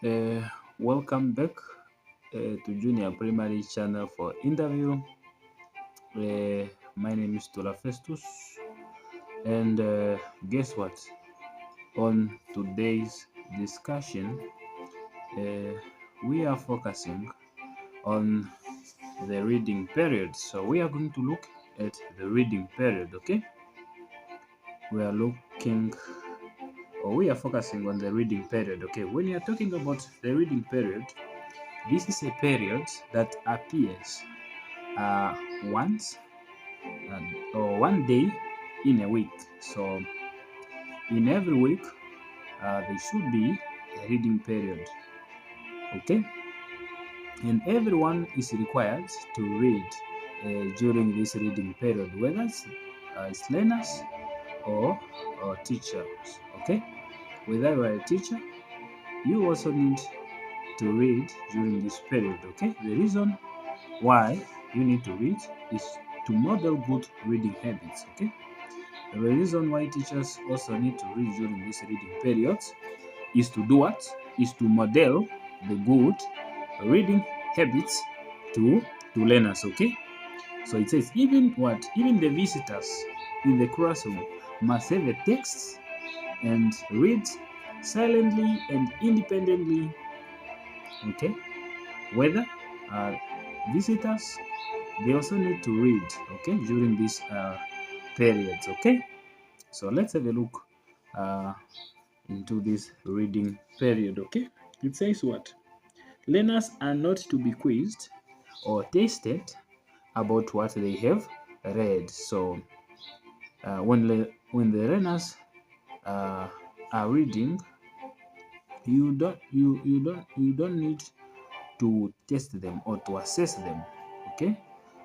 Uh, Welcome back to Junior Primary Channel for interview. My name is Tola Festus, and guess what? On today's discussion, uh, we are focusing on the reading period. So we are going to look at the reading period. Okay, we are looking or we are focusing on the reading period. Okay, when you are talking about the reading period, this is a period that appears uh, once or one day in a week. So in every week, there should be a reading period. Okay, and everyone is required to read during this reading period, whether it's learners or, or teachers. Okay, whether you are a teacher, you also need to read during this period. Okay, the reason why you need to read is to model good reading habits. Okay, the reason why teachers also need to read during this reading period is to do what? Is to model the good reading habits to learners. Okay, so it says even the visitors in the classroom must have a text and read silently and independently. Okay, whether uh, visitors, they also need to read, okay, during these periods. Okay, so let's have a look uh, into this reading period. Okay, it says what? Learners are not to be quizzed or tested about what they have read. So when the learners uh, are reading, you don't need to test them or to assess them. Okay,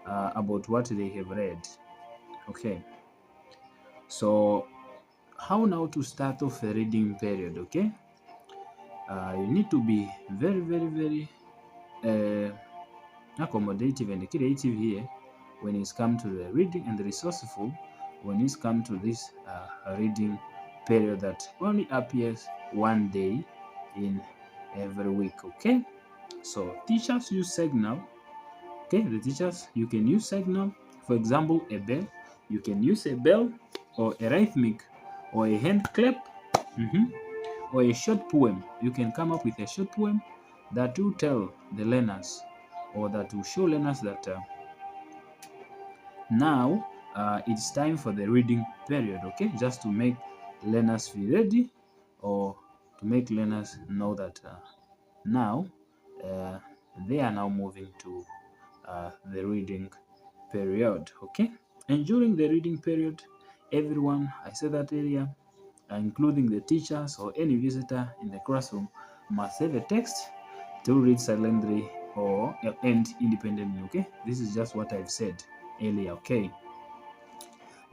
about what they have read. Okay, so how now to start off a reading period? Okay, you need to be very uh, accommodative and creative here when it's come to the reading, and resourceful when it's come to this reading period that only appears one day in every week. Okay, so teachers use signal. Okay, the teachers, you can use signal, for example a bell. You can use a bell or a rhythmic or a hand clap. Mhm. Or a short poem. You can come up with a short poem that will tell the learners, or that will show learners that now it's time for the reading period. Okay, just to make learners feel ready, or to make learners know that now uh, they are now moving to the reading period. Okay, and during the reading period, everyone, I said that earlier, including the teachers or any visitor in the classroom, must have a text to read silently or and independently. Okay, this is just what I've said earlier. Okay,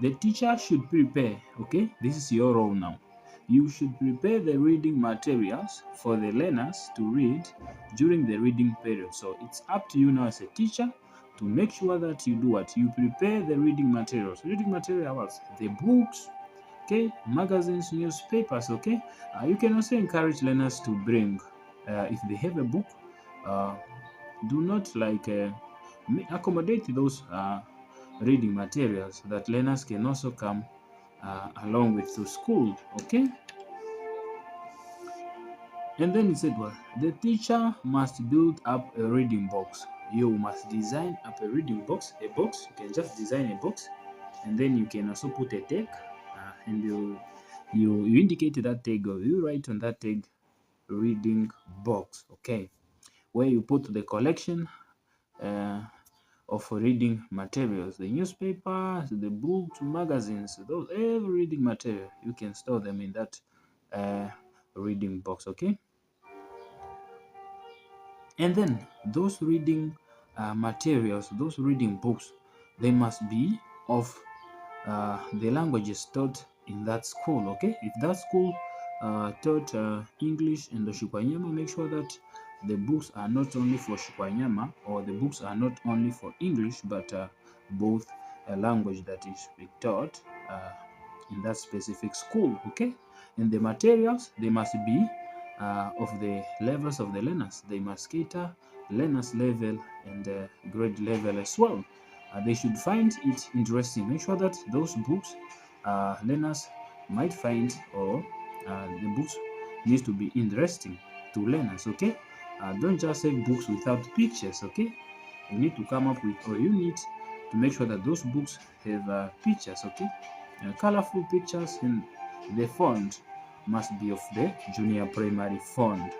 the teacher should prepare. Okay, this is your role now. You should prepare the reading materials for the learners to read during the reading period. So it's up to you now as a teacher to make sure that you do what? You prepare the reading materials. Reading materials, the books, okay, magazines, newspapers. Okay, you can also encourage learners to bring, if they have a book, uh, do not like accommodate those reading materials that learners can also come along with to school. Okay, and then he said, well, the teacher must build up a reading box. You must design up a reading box. A box, you can just design a box, and then you can also put a tag, and you indicate that tag, or you write on that tag reading box. Okay, where you put the collection uh, of reading materials, the newspapers, the books, magazines, those every reading material, you can store them in that uh, reading box. Okay, and then those reading materials, those reading books, they must be of the languages taught in that school. Okay, if that school taught English and the Shikwanyama, make sure that the books are not only for Shikwanyama, or the books are not only for English, but both a language that is taught in that specific school. Okay, and the materials, they must be of the levels of the learners. They must cater learners level and grade level as well. They should find it interesting. Make sure that those books learners might find, or the books needs to be interesting to learners. Okay, don't just have books without pictures. Okay, you need to come up with, or you need to make sure that those books have pictures. Okay, colorful pictures, and the font must be of the junior primary font.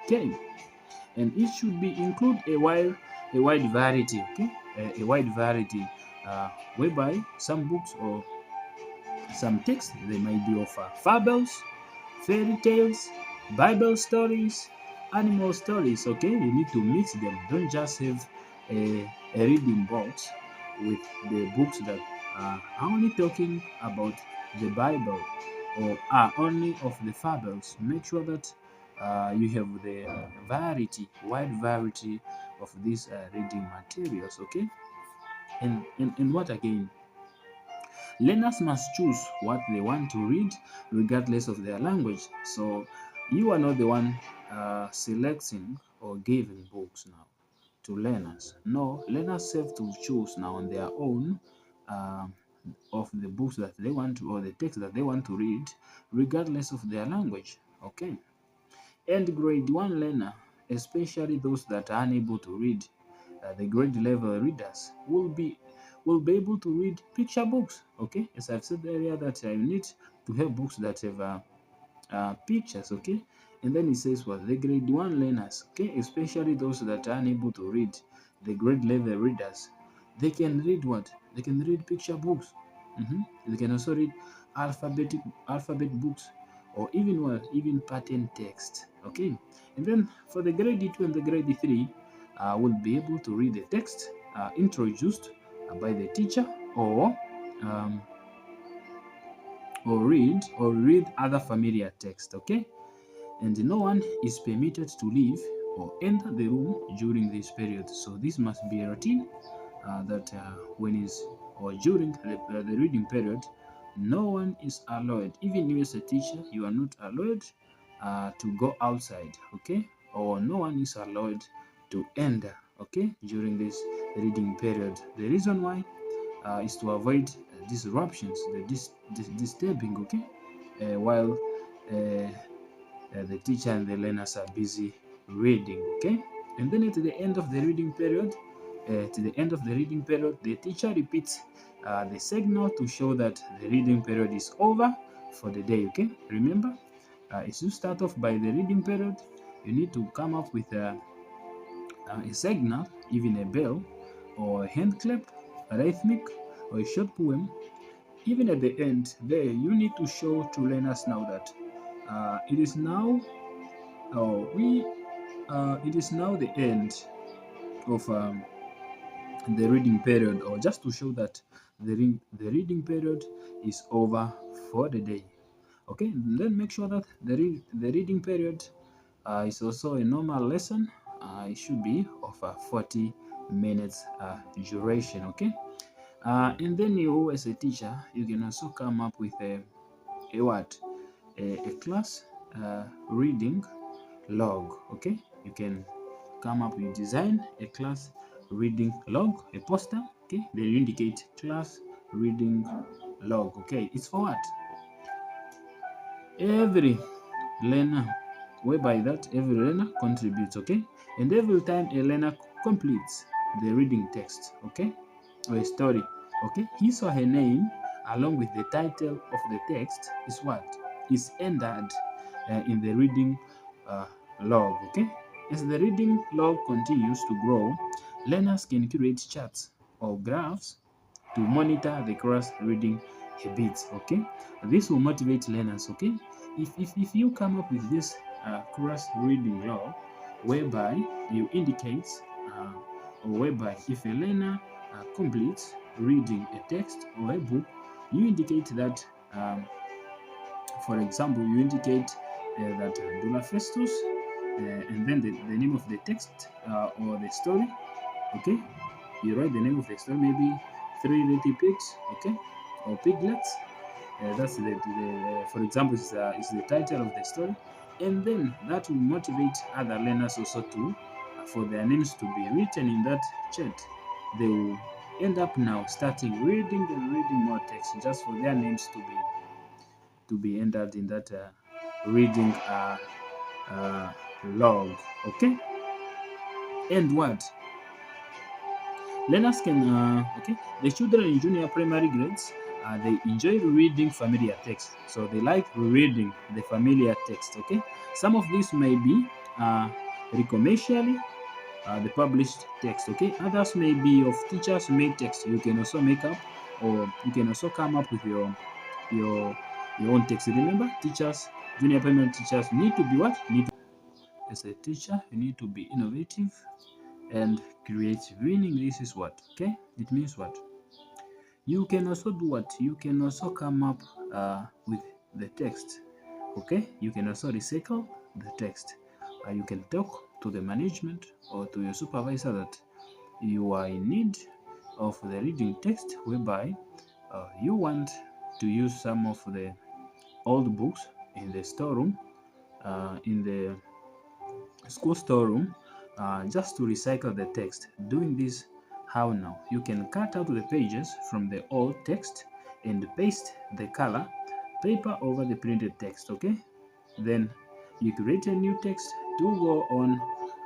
Okay, and it should be include a wide variety. Okay, a wide variety, whereby some books or some texts, they might be of fables, fairy tales, Bible stories, animal stories. Okay, you need to mix them. Don't just have a reading box with the books that are only talking about the Bible or are only of the fables. Make sure that you have the wide variety of these reading materials. Okay, and what again? Learners must choose what they want to read regardless of their language. So you are not the one selecting or giving books now to learners. No, learners have to choose now on their own of the books that they want to, or the text that they want to read, regardless of their language. Okay. And grade 1 learner, especially those that are unable to read, the grade level readers will be able to read picture books. Okay, as I've said earlier, that you need to have books that have pictures. Okay, and then it says what, the grade 1 learners, okay, especially those that are unable to read, the grade level readers, they can read what, they can read picture books. They can also read alphabet books, or even what, even pattern text. Okay, and then for the grade 2 and the grade 3, will be able to read the text introduced by the teacher, um, or read other familiar text. Okay, and no one is permitted to leave or enter the room during this period. So this must be a routine, that when is or during the reading period, no one is allowed. Even you as a teacher, you are not allowed to go outside. Okay, or no one is allowed to enter. Okay, during this reading period. The reason why is to avoid disruptions, the disturbing. Okay, while the teacher and the learners are busy reading. Okay, and then at the end of the reading period, the teacher repeats the signal to show that the reading period is over for the day. Okay, remember, as you start off by the reading period, you need to come up with a signal, even a bell or a hand clap, a rhythmic or a short poem. Even at the end there, you need to show to learners now that it is now we it is now the end of the reading period, or just to show that the reading period is over for the day. Okay, and then make sure that the reading period is also a normal lesson. It should be of 40 minutes duration. Okay, and then you as a teacher, you can also come up with a what, a class reading log. Okay, you can come up with design a class reading log, a poster. Okay, then you indicate class reading log. Okay, it's for what, every learner, whereby that every learner contributes. Okay, and every time a learner completes the reading text, okay, or a story, okay, his or her name along with the title of the text is what, is entered in the reading uh, log. Okay, as the reading log continues to grow, learners can create charts or graphs to monitor the cross reading habits. Okay, this will motivate learners. Okay, if you come up with this cross reading log, whereby you indicate or whereby if a learner completes reading a text or a book, you indicate that, for example, you indicate that Dula Festus, and then the name of the text or the story. Okay, you write the name of the story, maybe Three Little Pigs. Okay, or Piglets. That's for example, is the title of the story. and then that will motivate other learners also to for their names to be written in that chat. They will end up now starting reading and reading more text just for their names to be entered in that reading log. Okay, and what learners can okay, the children in junior primary grades, they enjoy reading familiar text, so they like reading the familiar text. Okay, some of these may be commercially the published text. Okay, others may be of teachers made text. You can also make up, or you can also come up with your your own text. Remember, teachers, junior primary teachers need to be what? Need to, as a teacher, you need to be innovative and creative. Meaning this is what? Okay, it means what? You can also do what? You can also come up with the text. Okay, you can also recycle the text. You can talk to the management or to your supervisor that you are in need of the reading text, whereby you want to use some of the old books in the storeroom, in the school storeroom, just to recycle the text. Doing this, how now? You can cut out the pages from the old text and paste the color paper over the printed text. Okay, then you create a new text to go on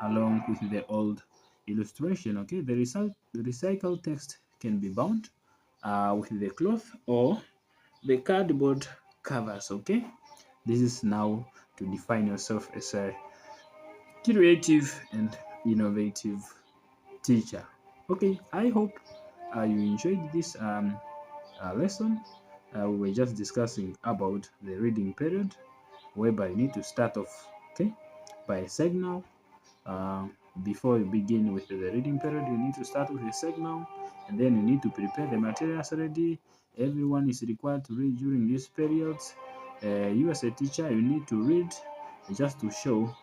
along with the old illustration. Okay, the recycled text can be bound with the cloth or the cardboard covers. Okay, this is now to define yourself as a creative and innovative teacher. Okay, I hope you enjoyed this lesson. We were just discussing about the reading period, whereby you need to start off, okay, by a signal. Uh, Before you begin with the reading period, you need to start with a signal, and then you need to prepare the materials ready. Everyone is required to read during these periods. You as a teacher, you need to read just to show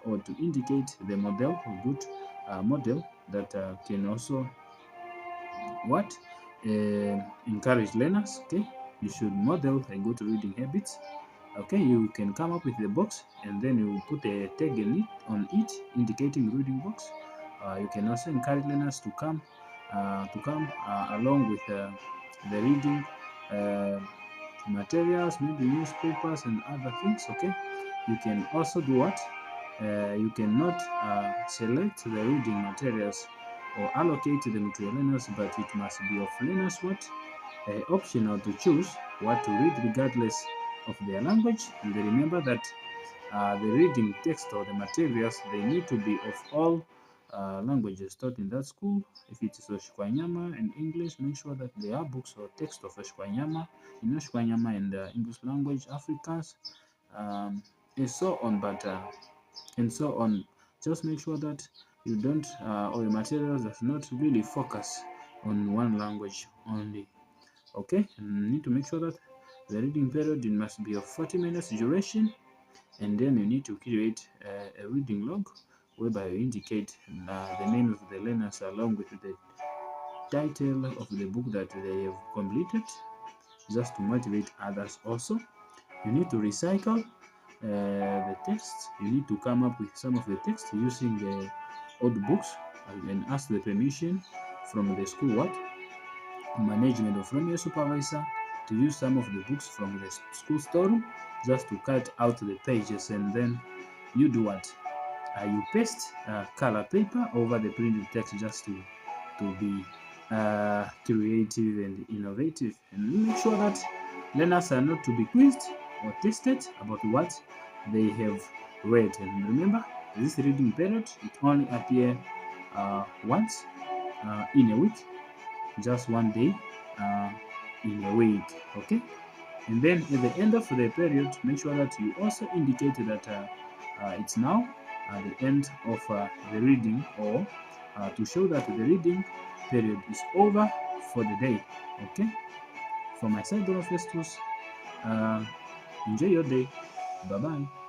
or to indicate the model, a good model that can also what encourage learners. Okay, you should model a good reading habits. Okay, you can come up with the box and then you put a tag on it indicating reading box. You can also encourage learners to come along with the reading uh, materials, maybe newspapers and other things. Okay, you can also do what? You cannot select the reading materials or allocate them to your learners, but it must be of learners what? Optional to choose what to read regardless of their language. And they remember that the reading text or the materials, they need to be of all languages taught in that school. If it is Oshkwanyama and English, make sure that there are books or text of Oshkwanyama, in Oshkwanyama and English language, Afrikaans, and so on. But and so on. Just make sure that you don't or your materials does not really focus on one language only. Okay, and you need to make sure that the reading period must be of 40 minutes duration, and then you need to create a reading log whereby you indicate the name of the learners along with the title of the book that they have completed, just to motivate others. Also, you need to recycle the text. You need to come up with some of the text using the old books and ask the permission from the school what management or from your supervisor to use some of the books from the school storeroom, just to cut out the pages, and then you do what? You paste color paper over the printed text, just to be creative and innovative, and make sure that learners are not to be quizzed or tested about what they have read. And remember, this reading period, it only appears once in a week, just one day in a week. Okay, and then at the end of the period, make sure that you also indicate that it's now at the end of the reading, or to show that the reading period is over for the day. Okay, from my side, Donald Festus, enjoy your day. Bye bye.